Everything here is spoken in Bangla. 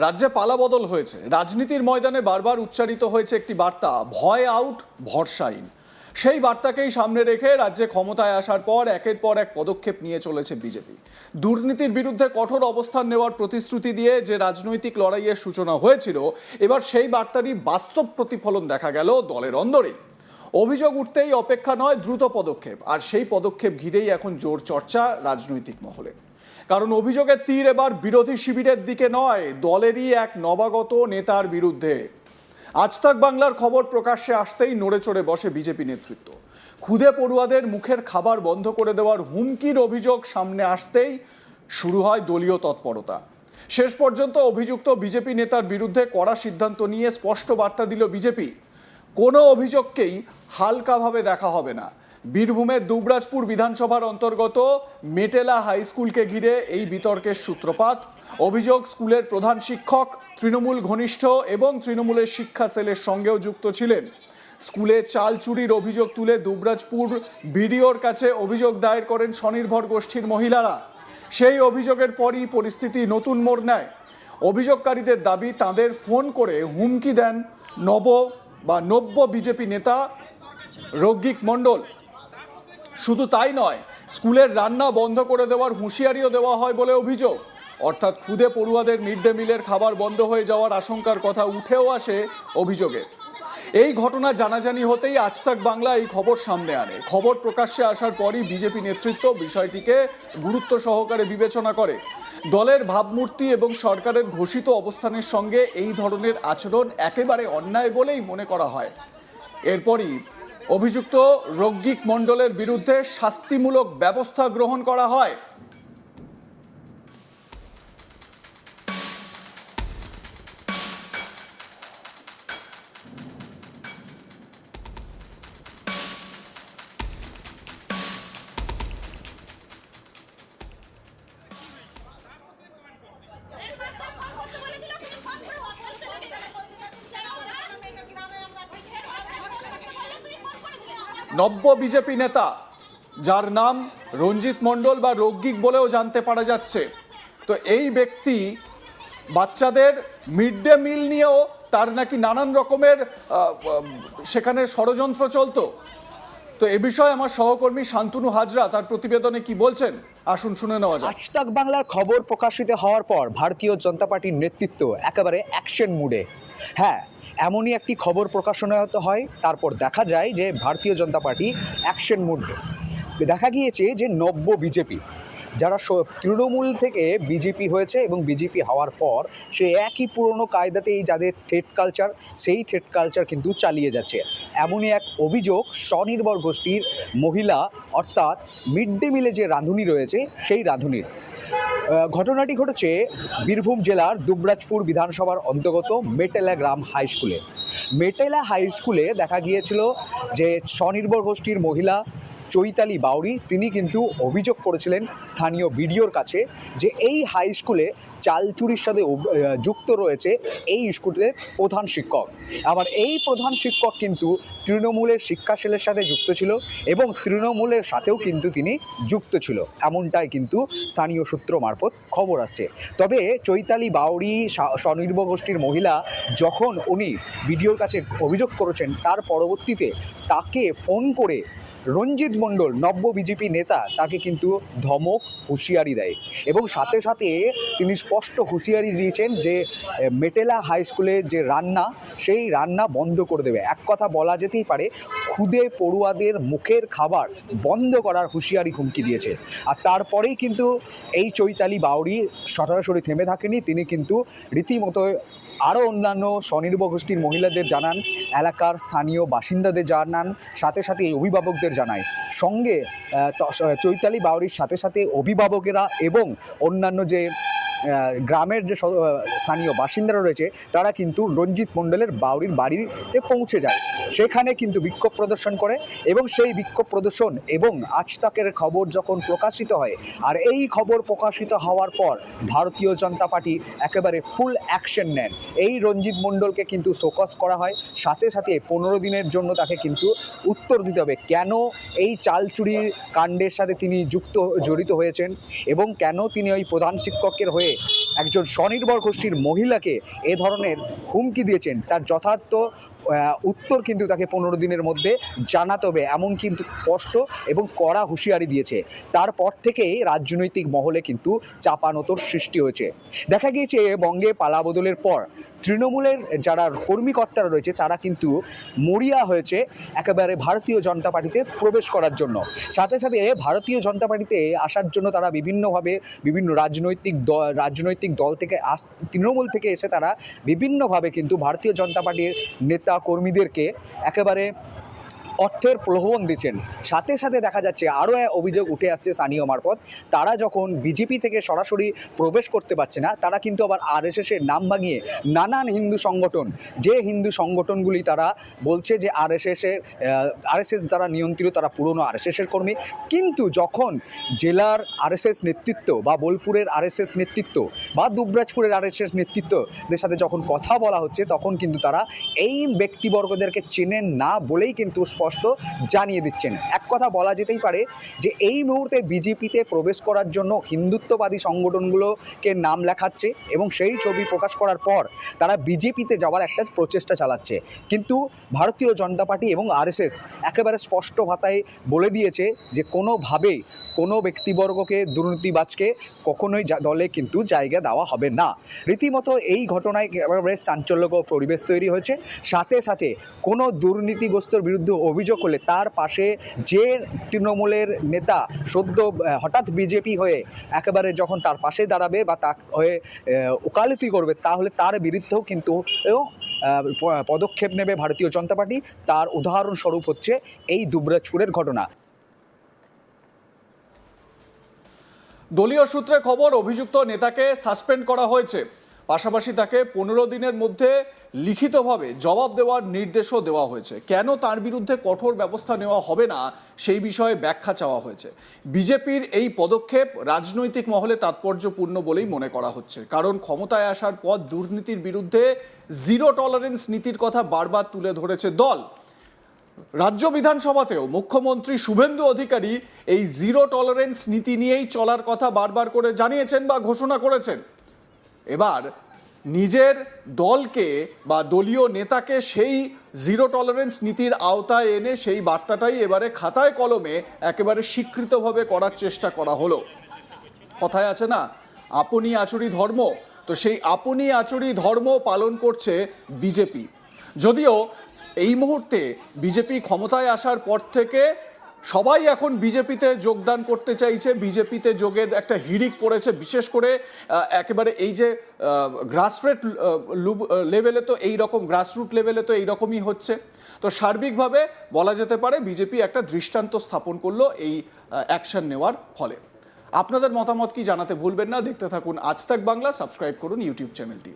রাজ্যে পালাবদল হয়েছে। রাজনীতির ময়দানে বারবার উচ্চারিত হয়েছে একটি বার্তা, ভয় আউট ভরসা ইন। সেই বার্তাকেই সামনে রেখে রাজ্যে ক্ষমতায় আসার পর একের পর এক পদক্ষেপ নিয়ে চলেছে বিজেপি। দুর্নীতির বিরুদ্ধে কঠোর অবস্থান নেওয়ার প্রতিশ্রুতি দিয়ে যে রাজনৈতিক লড়াইয়ের সূচনা হয়েছিল, এবার সেই বার্তারই বাস্তব প্রতিফলন দেখা গেল দলের অন্দরেই। অভিযোগ উঠতেই অপেক্ষা নয়, দ্রুত পদক্ষেপ। আর সেই পদক্ষেপ ঘিরেই এখন জোর চর্চা রাজনৈতিক মহলে। কারণ অভিযোগের তীর এবার বিরোধী শিবিরের দিকে নয়, দলেরই এক নবাগত নেতার বিরুদ্ধে। আজ তাক বাংলার খবর প্রকাশ্যে আসতেই নড়ে চড়ে বসে বিজেপি নেতৃত্ব। খুদে পড়ুয়াদের মুখের খাবার বন্ধ করে দেওয়ার হুমকির অভিযোগ সামনে আসতেই শুরু হয় দলীয় তৎপরতা। শেষ পর্যন্ত অভিযুক্ত বিজেপি নেতার বিরুদ্ধে কড়া সিদ্ধান্ত নিয়ে স্পষ্ট বার্তা দিল বিজেপি। কোনো অভিযোগকেই হালকাভাবে দেখা হবে না। বীরভূমের দুবরাজপুর বিধানসভার অন্তর্গত মেটেলা হাই স্কুলকে ঘিরে এই বিতর্কের সূত্রপাত। অভিযোগ, স্কুলের প্রধান শিক্ষক তৃণমূল ঘনিষ্ঠ এবং তৃণমূলের শিক্ষা সেলের সঙ্গেও যুক্ত ছিলেন। স্কুলে চাল চুরির অভিযোগ তুলে দুবরাজপুর বিডিওর কাছে অভিযোগ দায়ের করেন স্বনির্ভর গোষ্ঠীর মহিলারা। সেই অভিযোগের পরই পরিস্থিতি নতুন মোড় নেয়। অভিযোগকারীদের দাবি, তাদের ফোন করে হুমকি দেন নব্য বিজেপি নেতা রৌগিক মণ্ডল। শুধু তাই নয়, স্কুলের রান্না বন্ধ করে দেওয়ার হুঁশিয়ারিও দেওয়া হয় বলে অভিযোগ। অর্থাৎ খুদে পড়ুয়াদের মিড ডে মিলের খাবার বন্ধ হয়ে যাওয়ার আশঙ্কার কথা উঠেও আসে অভিযোগে। এই ঘটনা জানাজানি হতেই আজ তাক বাংলা এই খবর সামনে আনে। খবর প্রকাশ্যে আসার পরই বিজেপি নেতৃত্ব বিষয়টিকে গুরুত্ব সহকারে বিবেচনা করে। দলের ভাবমূর্তি এবং সরকারের ঘোষিত অবস্থানের সঙ্গে এই ধরনের আচরণ একেবারে অন্যায় বলেই মনে করা হয়। এরপরই অভিযুক্ত রৌগিক মণ্ডলের বিরুদ্ধে শাস্তিমূলক ব্যবস্থা গ্রহণ করা হয়। নব্য বিজেপি নেতা, যার নাম রঞ্জিত মণ্ডল বা রৌগিক বলেও জানতে পারা যাচ্ছে, তো এই ব্যক্তি বাচ্চাদের মিড ডে মিল নিয়েও তার নাকি নানান রকমের সেখানে ষড়যন্ত্র চলতো। তো এ বিষয়ে আমার সহকর্মী শান্তনু হাজরা তার প্রতিবেদনে কি বলছেন, আসুন শুনে নেওয়া যাক। আজ তাক বাংলার খবর প্রকাশিত হওয়ার পর ভারতীয় জনতা পার্টির নেতৃত্ব একেবারে অ্যাকশন মুডে। হ্যাঁ, এমনই একটি খবর প্রকাশিত হয়, তারপর দেখা যায় যে ভারতীয় জনতা পার্টি অ্যাকশন মুডে। দেখা গিয়েছে যে নব্য বিজেপি, যারা তৃণমূল থেকে বিজেপি হয়েছে এবং বিজেপি হওয়ার পর সে একই পুরনো কায়দাতেই যাদের থ্রেড কালচার, সেই থ্রেড কালচার কিন্তু চালিয়ে যাচ্ছে। এমনই এক অভিযোগ স্বনির্ভর গোষ্ঠীর মহিলা, অর্থাৎ মিড ডে মিলে যে রাঁধুনি রয়েছে সেই রাঁধুনির। ঘটনাটি ঘটেছে বীরভূম জেলার দুবরাজপুর বিধানসভার অন্তর্গত মেটেলা গ্রাম হাই স্কুলে। মেটেলা হাই স্কুলে দেখা গিয়েছিল যে স্বনির্ভর গোষ্ঠীর মহিলা চৈতালি বাউরি, তিনি কিন্তু অভিযোগ করেছিলেন স্থানীয় বিডিওর কাছে যে এই হাই স্কুলে চাল চুরির সাথে যুক্ত রয়েছে এই স্কুলের প্রধান শিক্ষক। আবার এই প্রধান শিক্ষক কিন্তু তৃণমূলের শিক্ষা সেলের সাথে যুক্ত ছিল এবং তৃণমূলের সাথেও কিন্তু তিনি যুক্ত ছিল, এমনটাই কিন্তু স্থানীয় সূত্র মারফত খবর আসছে। তবে চৈতালি বাউরি স্বনির্ভর গোষ্ঠীর মহিলা যখন উনি বিডিওর কাছে অভিযোগ করেছেন, তার পরবর্তীতে তাকে ফোন করে রঞ্জিত মণ্ডল, নব্য বিজেপি নেতা, তাকে কিন্তু ধমক হুঁশিয়ারি দেয় এবং সাথে সাথে তিনি স্পষ্ট হুঁশিয়ারি দিয়েছেন যে মেটেলা হাই স্কুলে যে রান্না, সেই রান্না বন্ধ করে দেবে। এক কথা বলা যেতেই পারে, খুদে পড়ুয়াদের মুখের খাবার বন্ধ করার হুঁশিয়ারি হুমকি দিয়েছে। আর তারপরেই কিন্তু এই চৈতালি বাউরি সরাসরি থেমে থাকেনি, তিনি কিন্তু রীতিমতো আরও অন্যান্য স্বনির্ভর গোষ্ঠীর মহিলাদের জানান, এলাকার স্থানীয় বাসিন্দাদের জানান, সাথে সাথে এই অভিভাবকদের জানায়। সঙ্গে চৈতালি বাউরির সাথে সাথে অভিভাবকেরা এবং অন্যান্য যে গ্রামের যে স্থানীয় বাসিন্দারা রয়েছে, তারা কিন্তু রঞ্জিত মণ্ডলের বাউরির বাড়িতে পৌঁছে যায়। সেখানে কিন্তু বিক্ষোভ প্রদর্শন করে এবং সেই বিক্ষোভ প্রদর্শন এবং আজ তাকের খবর যখন প্রকাশিত হয়, আর এই খবর প্রকাশিত হওয়ার পর ভারতীয় জনতা পার্টি একেবারে ফুল অ্যাকশন নেন। এই রঞ্জিত মণ্ডলকে কিন্তু শোকজ করা হয়, সাথে সাথে 15 দিনের জন্য তাকে কিন্তু উত্তর দিতে হবে কেন এই চাল চুরির কাণ্ডের সাথে তিনি জড়িত হয়েছেন এবং কেন তিনি ওই প্রধান শিক্ষকের হয়ে একজন স্বনির্ভর গোষ্ঠীর মহিলাকে এ ধরনের হুমকি দিয়েছেন, তার যথার্থ উত্তর কিন্তু তাকে 15 দিনের মধ্যে জানাতে হবে, এমন কিন্তু স্পষ্ট এবং কড়া হুঁশিয়ারি দিয়েছে। তারপর থেকেই রাজনৈতিক মহলে কিন্তু চাপানোতর সৃষ্টি হয়েছে। দেখা গিয়েছে বঙ্গে পালাবদলের পর তৃণমূলের যারা কর্মীকর্তারা রয়েছে তারা কিন্তু মরিয়া হয়েছে একেবারে ভারতীয় জনতা পার্টিতে প্রবেশ করার জন্য। সাথে সাথে ভারতীয় জনতা পার্টিতে আসার জন্য তারা বিভিন্নভাবে বিভিন্ন রাজনৈতিক দল থেকে তৃণমূল থেকে এসে তারা বিভিন্নভাবে কিন্তু ভারতীয় জনতা পার্টির নেতা কর্মীদেরকে একেবারে অর্থের প্রলোভন দিচ্ছেন। সাথে সাথে দেখা যাচ্ছে আরও অভিযোগ উঠে আসছে স্থানীয় মারফত, তারা যখন বিজেপি থেকে সরাসরি প্রবেশ করতে পারছে না, তারা কিন্তু আবার আরএসএসের নাম ভাঙিয়ে নানান হিন্দু সংগঠন, যে হিন্দু সংগঠনগুলি তারা বলছে যে আরএসএস দ্বারা নিয়ন্ত্রিত, তারা পুরনো আরএসএসের কর্মী, কিন্তু যখন জেলার আরএসএস নেতৃত্ব বা বোলপুরের আরএসএস নেতৃত্ব বা দুবরাজপুরের আরএসএস নেতৃত্বদের সাথে যখন কথা বলা হচ্ছে, তখন কিন্তু তারা এই ব্যক্তিবর্গদেরকে চেনেন না বলেই কিন্তু স্পষ্ট জানিয়ে দিচ্ছেন। এক কথা বলা যেতেই পারে যে এই মুহূর্তে বিজেপিতে প্রবেশ করার জন্য হিন্দুত্ববাদী সংগঠনগুলোকে নাম লেখাচ্ছে এবং সেই ছবি প্রকাশ করার পর তারা বিজেপিতে যাওয়ার একটা প্রচেষ্টা চালাচ্ছে। কিন্তু ভারতীয় জনতা পার্টি এবং আরএসএস একেবারে স্পষ্ট ভাষায় বলে দিয়েছে যে কোনোভাবেই কোনো ব্যক্তিবর্গকে, দুর্নীতিবাজকে কখনোই দলে কিন্তু জায়গা দেওয়া হবে না। রীতিমতো এই ঘটনায় একেবারে চাঞ্চল্যকর পরিবেশ তৈরি হয়েছে। সাথে সাথে কোনো দুর্নীতিগ্রস্তর বিরুদ্ধে অভিযোগ করলে তার পাশে যে তৃণমূলের নেতা সদ্য হঠাৎ বিজেপি হয়ে একেবারে যখন তার পাশে দাঁড়াবে বা তা হয়ে ওকালতি করবে, তাহলে তার বিরুদ্ধেও কিন্তু পদক্ষেপ নেবে ভারতীয় জনতা পার্টি। তার উদাহরণস্বরূপ হচ্ছে এই দুবরাজপুরের ঘটনা। দলীয় সূত্রে খবর, অভিযুক্ত নেতাকে সাসপেন্ড করা হয়েছে, পাশাপাশি তাকে 15 দিনের মধ্যে লিখিতভাবে জবাব দেওয়ার নির্দেশও দেওয়া হয়েছে। কেন তার বিরুদ্ধে কঠোর ব্যবস্থা নেওয়া হবে না সেই বিষয়ে ব্যাখ্যা চাওয়া হয়েছে। বিজেপির এই পদক্ষেপ রাজনৈতিক মহলে তাৎপর্যপূর্ণ বলেই মনে করা হচ্ছে, কারণ ক্ষমতায় আসার পর দুর্নীতির বিরুদ্ধে জিরো টলারেন্স নীতির কথা বারবার তুলে ধরেছে দল। রাজ্য বিধানসভাতেও মুখ্যমন্ত্রী শুভেন্দু অধিকারী এই জিরো টলারেন্স নীতি নিয়েই চলার কথা বারবার করে জানিয়েছেন বা ঘোষণা করেছেন। এবার নিজের দলকে বা দলীয় নেতাকে সেই জিরো টলারেন্স নীতির আওতায় এনে সেই বার্তাটাই এবারে খাতায় কলমে একেবারে স্বীকৃতভাবে করার চেষ্টা করা হলো। কথায় আছে না, আপনি আচরি ধর্ম, তো সেই আপনি আচরি ধর্ম পালন করছে বিজেপি। যদিও এই মুহূর্তে বিজেপি ক্ষমতায় আসার পর থেকে সবাই এখন বিজেপিতে যোগদান করতে চাইছে, বিজেপিতে যোগের একটা হিড়িক পড়েছে। বিশেষ করে একেবারে এই যে গ্রাসরুট লেভেলে তো এইরকম গ্রাসরুট লেভেলে তো এইরকমই হচ্ছে। তো সার্বিকভাবে বলা যেতে পারে বিজেপি একটা দৃষ্টান্ত স্থাপন করলো এই অ্যাকশন নেওয়ার ফলে। আপনাদের মতামত কি জানাতে ভুলবেন না। দেখতে থাকুন আজ তাক বাংলা, সাবস্ক্রাইব করুন ইউটিউব চ্যানেলটি।